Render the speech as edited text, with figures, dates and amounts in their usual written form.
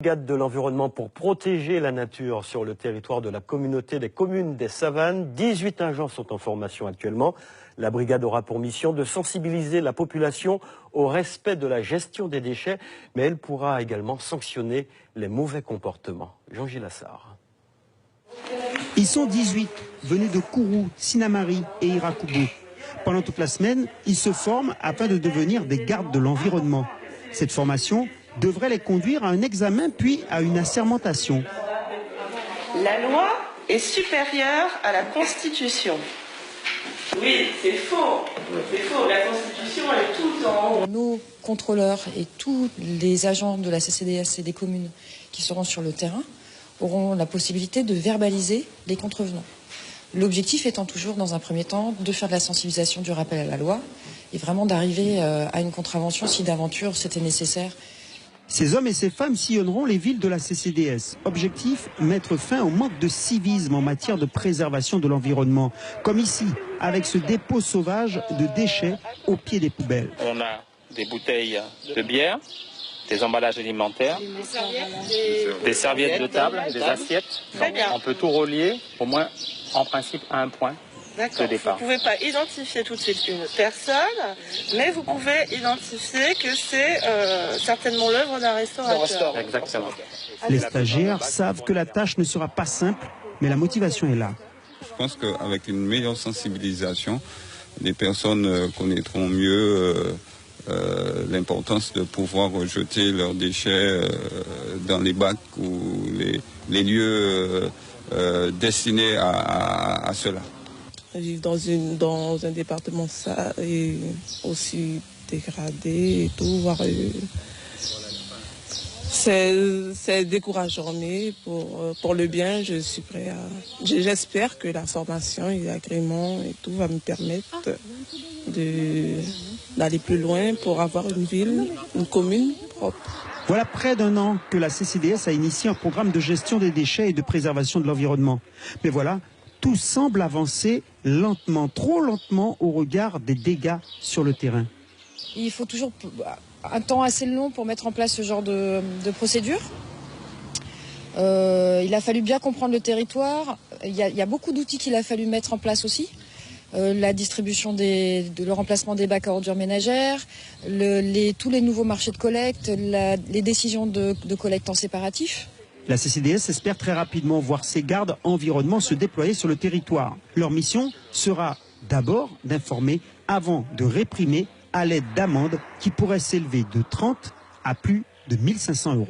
Brigade de l'environnement pour protéger la nature sur le territoire de la communauté des communes des Savanes. 18 agents sont en formation actuellement. La brigade aura pour mission de sensibiliser la population au respect de la gestion des déchets, mais elle pourra également sanctionner les mauvais comportements. Jean-Gilles Assard. Ils sont 18, venus de Kourou, Sinamari et Irakoubou. Pendant toute la semaine, ils se forment afin de devenir des gardes de l'environnement. Cette formation devrait les conduire à un examen puis à une assermentation. La loi est supérieure à la Constitution. Oui, c'est faux. C'est faux. La Constitution est tout en haut. Nos contrôleurs et tous les agents de la CCDS et des communes qui seront sur le terrain auront la possibilité de verbaliser les contrevenants. L'objectif étant toujours, dans un premier temps, de faire de la sensibilisation, du rappel à la loi et vraiment d'arriver à une contravention si d'aventure c'était nécessaire. Ces hommes et ces femmes sillonneront les villes de la CCDS. Objectif, mettre fin au manque de civisme en matière de préservation de l'environnement. Comme ici, avec ce dépôt sauvage de déchets au pied des poubelles. On a des bouteilles de bière, des emballages alimentaires, des serviettes de table, des assiettes. On peut tout relier, au moins en principe à un point. D'accord. Vous ne pouvez pas identifier tout de suite une personne, mais vous pouvez identifier que c'est certainement l'œuvre d'un restaurateur. Exactement. Les stagiaires savent que la tâche ne sera pas simple, mais la motivation est là. Je pense qu'avec une meilleure sensibilisation, les personnes connaîtront mieux l'importance de pouvoir jeter leurs déchets dans les bacs ou les lieux destinés à cela. Vivre dans un département ça et aussi dégradé et tout, voir c'est décourageant, mais pour le bien, je suis prêt à. J'espère que la formation et l'agrément et tout va me permettre d'aller plus loin pour avoir une ville, une commune propre. Voilà près d'un an que la CCDS a initié un programme de gestion des déchets et de préservation de l'environnement. Mais voilà, tout semble avancer lentement, trop lentement au regard des dégâts sur le terrain. Il faut toujours un temps assez long pour mettre en place ce genre de procédure. Il a fallu bien comprendre le territoire. Il y a beaucoup d'outils qu'il a fallu mettre en place aussi. La distribution le remplacement des bacs à ordures ménagères, tous les nouveaux marchés de collecte, les décisions de collecte en séparatif. La CCDS espère très rapidement voir ses gardes environnement se déployer sur le territoire. Leur mission sera d'abord d'informer avant de réprimer à l'aide d'amendes qui pourraient s'élever de 30 à plus de 1 500 €.